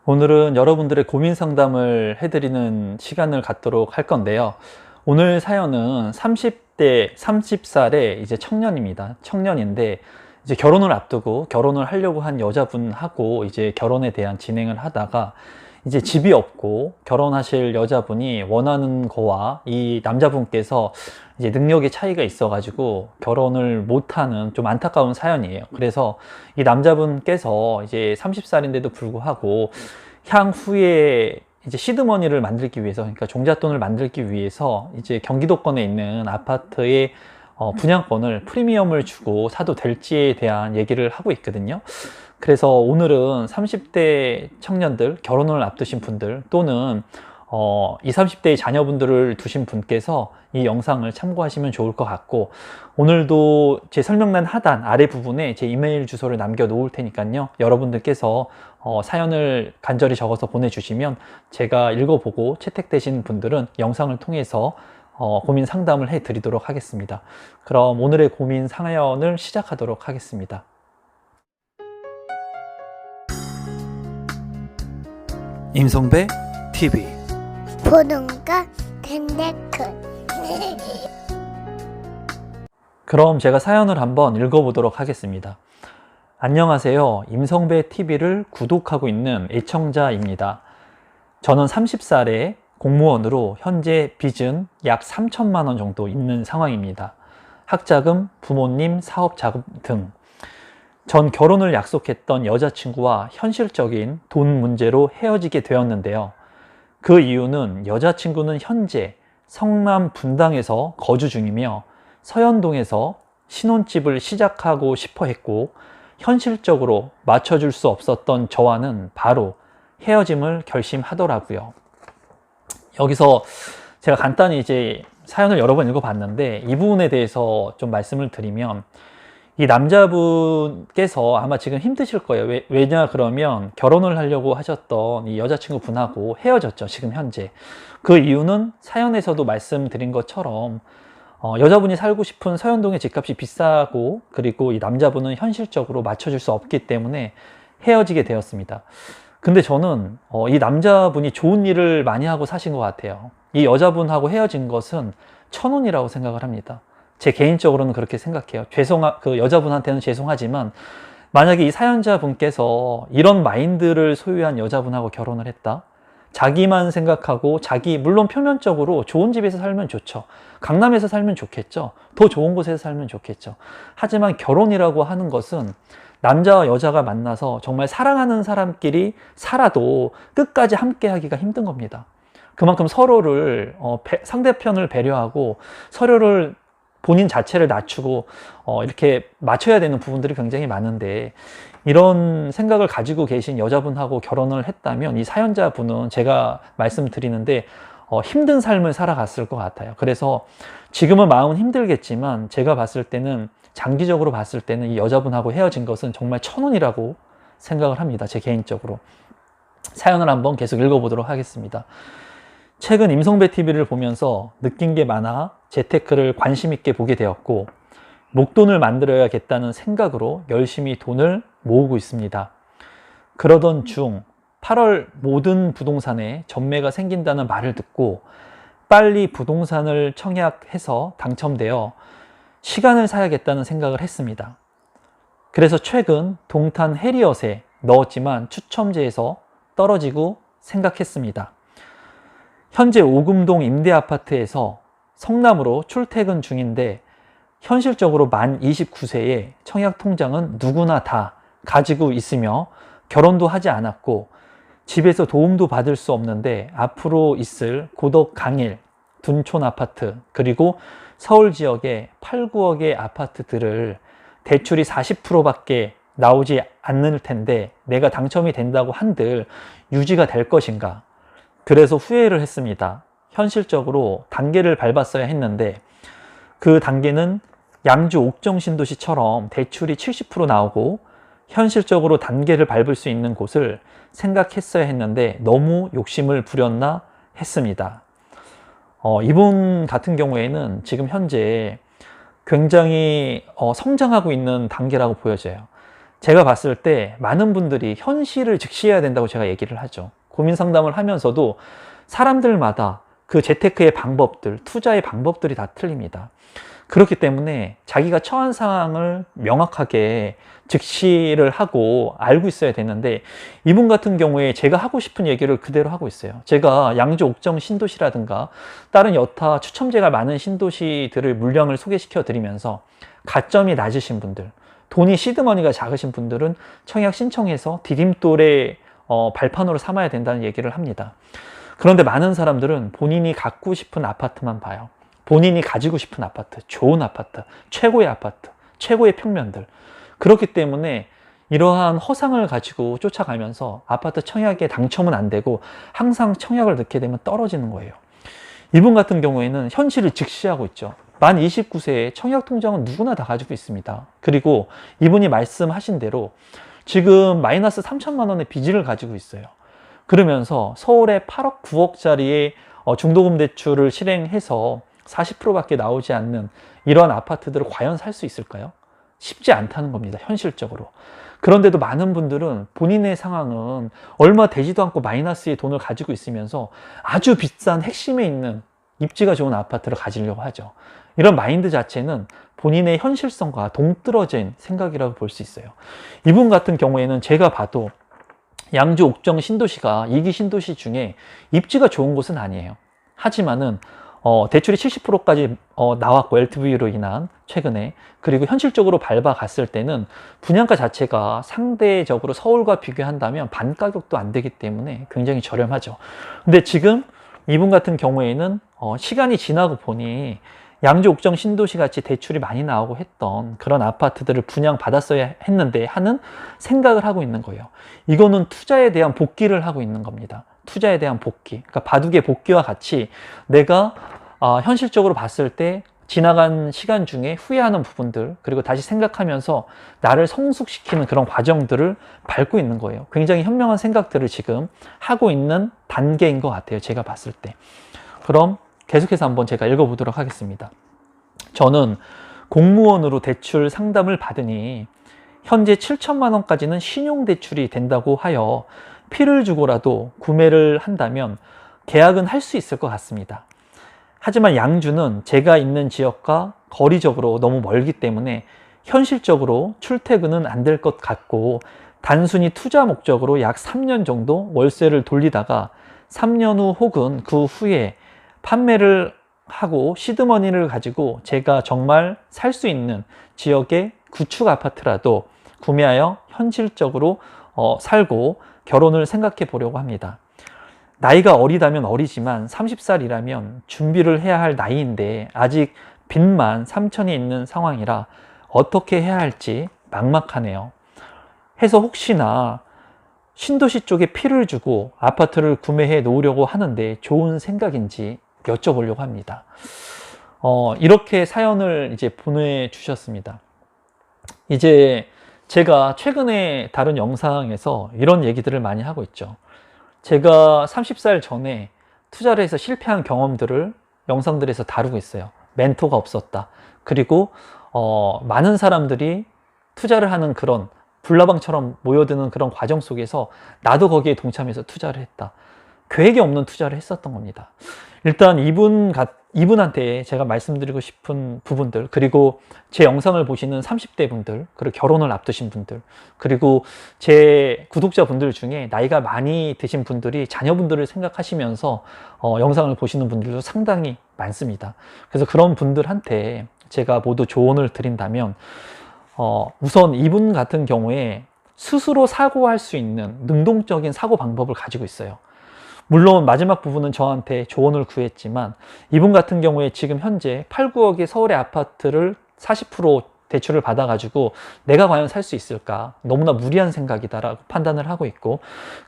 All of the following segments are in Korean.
오늘은 여러분들의 고민 상담을 해드리는 시간을 갖도록 할 건데요. 오늘 사연은 30대, 30살의 이제 청년입니다. 청년인데, 이제 결혼을 앞두고 결혼을 하려고 한 여자분하고 이제 결혼에 대한 진행을 하다가 이제 집이 없고 결혼하실 여자분이 원하는 거와 이 남자분께서 이제 능력의 차이가 있어가지고 결혼을 못하는 좀 안타까운 사연이에요. 그래서 이 남자분께서 이제 30살인데도 불구하고 향후에 이제 시드머니를 만들기 위해서, 그러니까 종잣돈을 만들기 위해서 이제 경기도권에 있는 아파트의 분양권을 프리미엄을 주고 사도 될지에 대한 얘기를 하고 있거든요. 그래서 오늘은 30대 청년들, 결혼을 앞두신 분들 또는 20, 30대의 자녀분들을 두신 분께서 이 영상을 참고하시면 좋을 것 같고, 오늘도 제 설명란 하단 아래 부분에 제 이메일 주소를 남겨 놓을 테니까요. 여러분들께서 사연을 간절히 적어서 보내주시면 제가 읽어보고 채택되신 분들은 영상을 통해서 고민 상담을 해 드리도록 하겠습니다. 그럼 오늘의 고민 사연을 시작하도록 하겠습니다. 임성배 TV 보동과 덴데크. 그럼 제가 사연을 한번 읽어보도록 하겠습니다. 안녕하세요. 임성배 TV를 구독하고 있는 애청자입니다. 저는 30살에 공무원으로 현재 빚은 약 3천만 원 정도 있는 상황입니다. 학자금, 부모님 사업자금 등. 전 결혼을 약속했던 여자친구와 현실적인 돈 문제로 헤어지게 되었는데요. 그 이유는 여자친구는 현재 성남 분당에서 거주 중이며 서현동에서 신혼집을 시작하고 싶어 했고, 현실적으로 맞춰줄 수 없었던 저와는 바로 헤어짐을 결심하더라고요. 여기서 제가 간단히 이제 사연을 여러 번 읽어봤는데 이 부분에 대해서 좀 말씀을 드리면, 이 남자분께서 아마 지금 힘드실 거예요. 왜냐 그러면 결혼을 하려고 하셨던 이 여자친구 분하고 헤어졌죠, 지금 현재. 그 이유는 사연에서도 말씀드린 것처럼 여자분이 살고 싶은 서현동의 집값이 비싸고, 그리고 이 남자분은 현실적으로 맞춰줄 수 없기 때문에 헤어지게 되었습니다. 근데 저는 이 남자분이 좋은 일을 많이 하고 사신 것 같아요. 이 여자분하고 헤어진 것은 천운이라고 생각을 합니다. 제 개인적으로는 그렇게 생각해요. 그 여자분한테는 죄송하지만, 만약에 이 사연자분께서 이런 마인드를 소유한 여자분하고 결혼을 했다? 자기만 생각하고 물론 표면적으로 좋은 집에서 살면 좋죠. 강남에서 살면 좋겠죠. 더 좋은 곳에서 살면 좋겠죠. 하지만 결혼이라고 하는 것은 남자와 여자가 만나서 정말 사랑하는 사람끼리 살아도 끝까지 함께 하기가 힘든 겁니다. 그만큼 서로를 상대편을 배려하고 서로를 본인 자체를 낮추고 이렇게 맞춰야 되는 부분들이 굉장히 많은데, 이런 생각을 가지고 계신 여자분하고 결혼을 했다면 이 사연자분은 제가 말씀드리는데 힘든 삶을 살아갔을 것 같아요. 그래서 지금은 마음은 힘들겠지만 제가 봤을 때는, 장기적으로 봤을 때는 이 여자분하고 헤어진 것은 정말 천운이라고 생각을 합니다. 제 개인적으로. 사연을 한번 계속 읽어보도록 하겠습니다. 최근 임성배 TV를 보면서 느낀 게 많아 재테크를 관심 있게 보게 되었고, 목돈을 만들어야겠다는 생각으로 열심히 돈을 모으고 있습니다. 그러던 중 8월 모든 부동산에 전매가 생긴다는 말을 듣고 빨리 부동산을 청약해서 당첨되어 시간을 사야겠다는 생각을 했습니다. 그래서 최근 동탄 해리엇에 넣었지만 추첨제에서 떨어지고 생각했습니다. 현재 오금동 임대아파트에서 성남으로 출퇴근 중인데, 현실적으로 만 29세에 청약통장은 누구나 다 가지고 있으며 결혼도 하지 않았고 집에서 도움도 받을 수 없는데, 앞으로 있을 고덕 강일, 둔촌 아파트, 그리고 서울 지역의 8, 9억의 아파트들을 대출이 40%밖에 나오지 않을 텐데 내가 당첨이 된다고 한들 유지가 될 것인가? 그래서 후회를 했습니다. 현실적으로 단계를 밟았어야 했는데, 그 단계는 양주 옥정신도시처럼 대출이 70% 나오고 현실적으로 단계를 밟을 수 있는 곳을 생각했어야 했는데 너무 욕심을 부렸나 했습니다. 이분 같은 경우에는 지금 현재 굉장히 성장하고 있는 단계라고 보여져요. 제가 봤을 때 많은 분들이 현실을 직시해야 된다고 제가 얘기를 하죠. 고민 상담을 하면서도 사람들마다 그 재테크의 방법들, 투자의 방법들이 다 틀립니다. 그렇기 때문에 자기가 처한 상황을 명확하게 직시를 하고 알고 있어야 되는데, 이분 같은 경우에 제가 하고 싶은 얘기를 그대로 하고 있어요. 제가 양주 옥정 신도시라든가 다른 여타 추첨제가 많은 신도시들을 물량을 소개시켜 드리면서 가점이 낮으신 분들, 돈이 시드머니가 작으신 분들은 청약 신청해서 디딤돌의 발판으로 삼아야 된다는 얘기를 합니다. 그런데 많은 사람들은 본인이 갖고 싶은 아파트만 봐요. 본인이 가지고 싶은 아파트, 좋은 아파트, 최고의 아파트, 최고의 평면들. 그렇기 때문에 이러한 허상을 가지고 쫓아가면서 아파트 청약에 당첨은 안 되고 항상 청약을 넣게 되면 떨어지는 거예요. 이분 같은 경우에는 현실을 직시하고 있죠. 만 29세에 청약 통장은 누구나 다 가지고 있습니다. 그리고 이분이 말씀하신 대로 지금 마이너스 3천만 원의 빚을 가지고 있어요. 그러면서 서울에 8억, 9억짜리의 중도금 대출을 실행해서 40%밖에 나오지 않는 이런 아파트들을 과연 살 수 있을까요? 쉽지 않다는 겁니다, 현실적으로. 그런데도 많은 분들은 본인의 상황은 얼마 되지도 않고 마이너스의 돈을 가지고 있으면서 아주 비싼 핵심에 있는 입지가 좋은 아파트를 가지려고 하죠. 이런 마인드 자체는 본인의 현실성과 동떨어진 생각이라고 볼 수 있어요. 이분 같은 경우에는 제가 봐도 양주 옥정 신도시가 2기 신도시 중에 입지가 좋은 곳은 아니에요. 하지만은 대출이 70%까지 나왔고, LTV로 인한 최근에. 그리고 현실적으로 밟아갔을 때는 분양가 자체가 상대적으로 서울과 비교한다면 반 가격도 안 되기 때문에 굉장히 저렴하죠. 근데 지금 이분 같은 경우에는 시간이 지나고 보니 양주 옥정 신도시 같이 대출이 많이 나오고 했던 그런 아파트들을 분양받았어야 했는데 하는 생각을 하고 있는 거예요. 이거는 투자에 대한 복귀를 하고 있는 겁니다. 투자에 대한 복귀. 그러니까 바둑의 복귀와 같이 내가 현실적으로 봤을 때 지나간 시간 중에 후회하는 부분들, 그리고 다시 생각하면서 나를 성숙시키는 그런 과정들을 밟고 있는 거예요. 굉장히 현명한 생각들을 지금 하고 있는 단계인 것 같아요, 제가 봤을 때. 그럼 계속해서 한번 제가 읽어보도록 하겠습니다. 저는 공무원으로 대출 상담을 받으니 현재 7천만 원까지는 신용대출이 된다고 하여 피를 주고라도 구매를 한다면 계약은 할 수 있을 것 같습니다. 하지만 양주는 제가 있는 지역과 거리적으로 너무 멀기 때문에 현실적으로 출퇴근은 안 될 것 같고, 단순히 투자 목적으로 약 3년 정도 월세를 돌리다가 3년 후 혹은 그 후에 판매를 하고 시드머니를 가지고 제가 정말 살 수 있는 지역의 구축 아파트라도 구매하여 현실적으로 살고 결혼을 생각해 보려고 합니다. 나이가 어리다면 어리지만 30살이라면 준비를 해야 할 나이인데 아직 빚만 3천이 있는 상황이라 어떻게 해야 할지 막막하네요. 해서 혹시나 신도시 쪽에 피를 주고 아파트를 구매해 놓으려고 하는데 좋은 생각인지 여쭤보려고 합니다. 이렇게 사연을 이제 보내주셨습니다. 이제 제가 최근에 다른 영상에서 이런 얘기들을 많이 하고 있죠. 제가 30살 전에 투자를 해서 실패한 경험들을 영상들에서 다루고 있어요. 멘토가 없었다. 그리고 많은 사람들이 투자를 하는 그런 불나방처럼 모여드는 그런 과정 속에서 나도 거기에 동참해서 투자를 했다. 계획이 없는 투자를 했었던 겁니다. 일단 이분한테 제가 말씀드리고 싶은 부분들, 그리고 제 영상을 보시는 30대 분들, 그리고 결혼을 앞두신 분들, 그리고 제 구독자분들 중에 나이가 많이 드신 분들이 자녀분들을 생각하시면서 영상을 보시는 분들도 상당히 많습니다. 그래서 그런 분들한테 제가 모두 조언을 드린다면, 우선 이분 같은 경우에 스스로 사고할 수 있는 능동적인 사고 방법을 가지고 있어요. 물론 마지막 부분은 저한테 조언을 구했지만, 이분 같은 경우에 지금 현재 8, 9억의 서울의 아파트를 40% 대출을 받아가지고 내가 과연 살 수 있을까? 너무나 무리한 생각이다라고 판단을 하고 있고,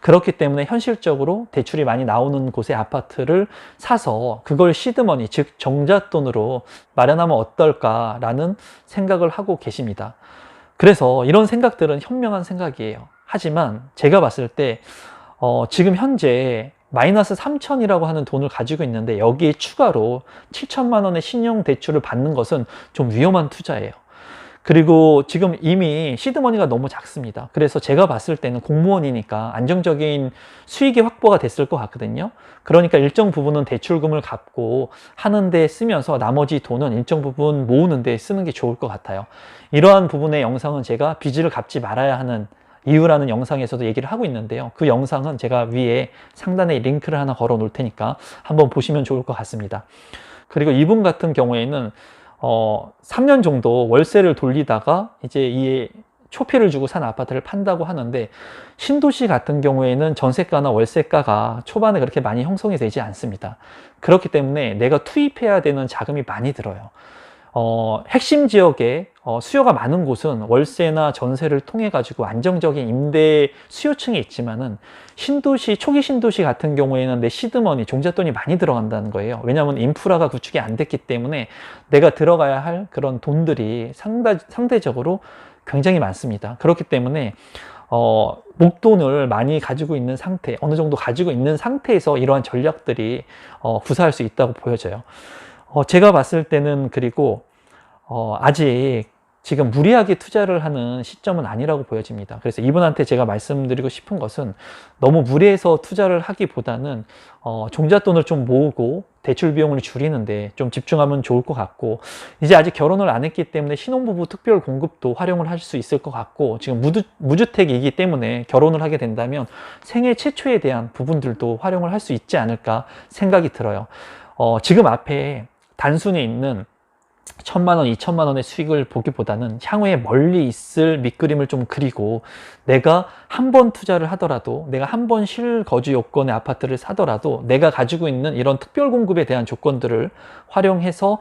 그렇기 때문에 현실적으로 대출이 많이 나오는 곳의 아파트를 사서 그걸 시드머니, 즉 정잣돈으로 마련하면 어떨까라는 생각을 하고 계십니다. 그래서 이런 생각들은 현명한 생각이에요. 하지만 제가 봤을 때 지금 현재 마이너스 3천이라고 하는 돈을 가지고 있는데 여기에 추가로 7천만 원의 신용대출을 받는 것은 좀 위험한 투자예요. 그리고 지금 이미 시드머니가 너무 작습니다. 그래서 제가 봤을 때는 공무원이니까 안정적인 수익이 확보가 됐을 것 같거든요. 그러니까 일정 부분은 대출금을 갚고 하는데 쓰면서 나머지 돈은 일정 부분 모으는 데 쓰는 게 좋을 것 같아요. 이러한 부분의 영상은 제가 빚을 갚지 말아야 하는 이유라는 영상에서도 얘기를 하고 있는데요. 그 영상은 제가 위에 상단에 링크를 하나 걸어 놓을 테니까 한번 보시면 좋을 것 같습니다. 그리고 이분 같은 경우에는 3년 정도 월세를 돌리다가 이제 이 초피를 주고 산 아파트를 판다고 하는데, 신도시 같은 경우에는 전세가나 월세가가 초반에 그렇게 많이 형성이 되지 않습니다. 그렇기 때문에 내가 투입해야 되는 자금이 많이 들어요. 핵심 지역에 수요가 많은 곳은 월세나 전세를 통해 가지고 안정적인 임대 수요층이 있지만은, 신도시, 초기 신도시 같은 경우에는 내 시드머니, 종잣돈이 많이 들어간다는 거예요. 왜냐하면 인프라가 구축이 안 됐기 때문에 내가 들어가야 할 그런 돈들이 상대적으로 굉장히 많습니다. 그렇기 때문에 목돈을 많이 가지고 있는 상태, 어느 정도 가지고 있는 상태에서 이러한 전략들이 구사할 수 있다고 보여져요. 제가 봤을 때는, 그리고 아직 지금 무리하게 투자를 하는 시점은 아니라고 보여집니다. 그래서 이분한테 제가 말씀드리고 싶은 것은, 너무 무리해서 투자를 하기보다는 종잣돈을 좀 모으고 대출 비용을 줄이는데 좀 집중하면 좋을 것 같고, 이제 아직 결혼을 안 했기 때문에 신혼부부 특별 공급도 활용을 할 수 있을 것 같고, 지금 무주택이기 때문에 결혼을 하게 된다면 생애 최초에 대한 부분들도 활용을 할 수 있지 않을까 생각이 들어요. 지금 앞에 단순히 있는 1,000만 원, 2,000만 원의 수익을 보기보다는 향후에 멀리 있을 밑그림을 좀 그리고, 내가 한 번 투자를 하더라도, 내가 한 번 실거주 요건의 아파트를 사더라도 내가 가지고 있는 이런 특별 공급에 대한 조건들을 활용해서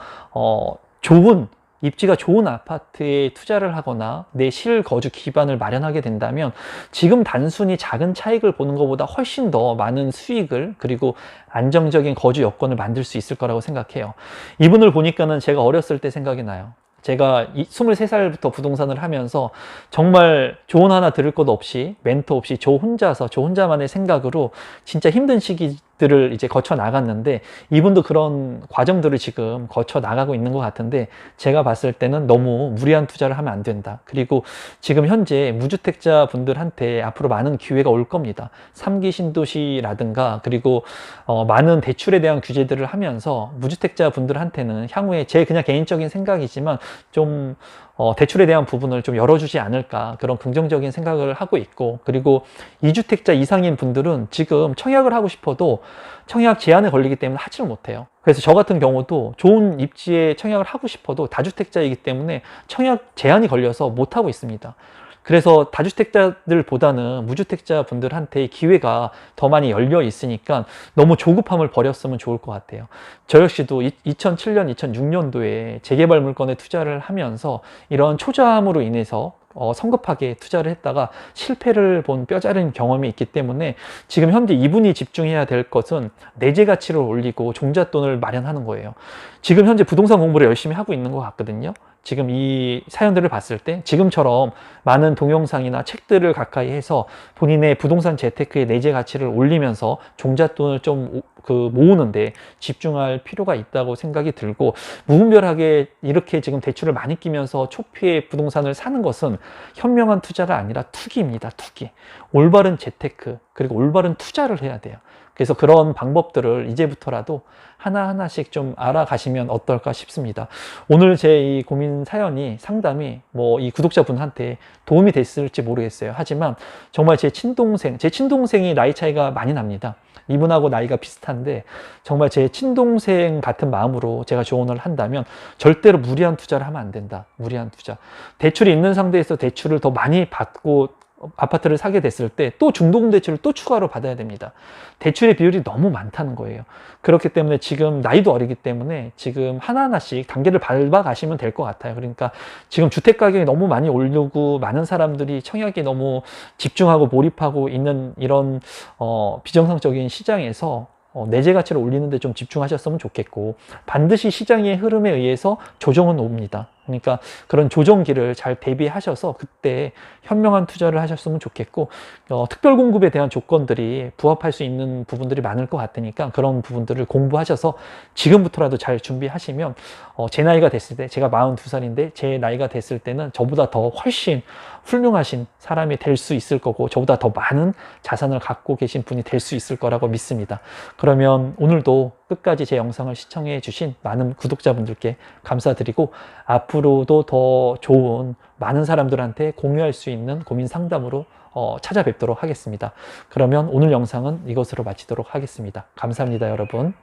좋은, 입지가 좋은 아파트에 투자를 하거나 내 실거주 기반을 마련하게 된다면, 지금 단순히 작은 차익을 보는 것보다 훨씬 더 많은 수익을, 그리고 안정적인 거주 여건을 만들 수 있을 거라고 생각해요. 이분을 보니까는 제가 어렸을 때 생각이 나요. 제가 23살부터 부동산을 하면서 정말 조언 하나 들을 것 없이, 멘토 없이 저 혼자만의 생각으로 진짜 힘든 시기들을 이제 거쳐 나갔는데, 이분도 그런 과정들을 지금 거쳐 나가고 있는 것 같은데, 제가 봤을 때는 너무 무리한 투자를 하면 안 된다. 그리고 지금 현재 무주택자 분들한테 앞으로 많은 기회가 올 겁니다. 3기 신도시라든가, 그리고 많은 대출에 대한 규제들을 하면서 무주택자 분들한테는 향후에, 제 그냥 개인적인 생각이지만, 좀 대출에 대한 부분을 좀 열어주지 않을까, 그런 긍정적인 생각을 하고 있고, 그리고 2주택자 이상인 분들은 지금 청약을 하고 싶어도 청약 제한에 걸리기 때문에 하지를 못해요. 그래서 저 같은 경우도 좋은 입지에 청약을 하고 싶어도 다주택자이기 때문에 청약 제한이 걸려서 못하고 있습니다. 그래서 다주택자들보다는 무주택자 분들한테 기회가 더 많이 열려 있으니까 너무 조급함을 버렸으면 좋을 것 같아요. 저 역시도 2007년, 2006년도에 재개발 물건에 투자를 하면서 이런 초조함으로 인해서 성급하게 투자를 했다가 실패를 본 뼈저린 경험이 있기 때문에, 지금 현재 이분이 집중해야 될 것은 내재 가치를 올리고 종잣돈을 마련하는 거예요. 지금 현재 부동산 공부를 열심히 하고 있는 것 같거든요. 지금 이 사연들을 봤을 때 지금처럼 많은 동영상이나 책들을 가까이 해서 본인의 부동산 재테크의 내재 가치를 올리면서 종잣돈을 좀 모으는데 집중할 필요가 있다고 생각이 들고, 무분별하게 이렇게 지금 대출을 많이 끼면서 초피의 부동산을 사는 것은 현명한 투자가 아니라 투기입니다. 투기. 올바른 재테크, 그리고 올바른 투자를 해야 돼요. 그래서 그런 방법들을 이제부터라도 하나하나씩 좀 알아가시면 어떨까 싶습니다. 오늘 제 이 고민 사연이, 상담이 이 구독자분한테 도움이 됐을지 모르겠어요. 하지만 정말 제 친동생이 나이 차이가 많이 납니다. 이분하고 나이가 비슷한데, 정말 제 친동생 같은 마음으로 제가 조언을 한다면 절대로 무리한 투자를 하면 안 된다. 무리한 투자. 대출이 있는 상태에서 대출을 더 많이 받고 아파트를 사게 됐을 때 또 중도금 대출을 또 추가로 받아야 됩니다. 대출의 비율이 너무 많다는 거예요. 그렇기 때문에 지금 나이도 어리기 때문에 지금 하나하나씩 단계를 밟아 가시면 될 것 같아요. 그러니까 지금 주택 가격이 너무 많이 오르고 많은 사람들이 청약에 너무 집중하고 몰입하고 있는 이런 비정상적인 시장에서 내재 가치를 올리는 데 좀 집중하셨으면 좋겠고, 반드시 시장의 흐름에 의해서 조정은 옵니다. 그러니까 그런 조정기를 잘 대비하셔서 그때 현명한 투자를 하셨으면 좋겠고, 특별공급에 대한 조건들이 부합할 수 있는 부분들이 많을 것 같으니까 그런 부분들을 공부하셔서 지금부터라도 잘 준비하시면 제 나이가 됐을 때, 제가 42살인데 제 나이가 됐을 때는 저보다 더 훨씬 훌륭하신 사람이 될 수 있을 거고, 저보다 더 많은 자산을 갖고 계신 분이 될 수 있을 거라고 믿습니다. 그러면 오늘도 끝까지 제 영상을 시청해 주신 많은 구독자분들께 감사드리고, 앞으로도 더 좋은 많은 사람들한테 공유할 수 있는 고민 상담으로 찾아뵙도록 하겠습니다. 그러면 오늘 영상은 이것으로 마치도록 하겠습니다. 감사합니다, 여러분.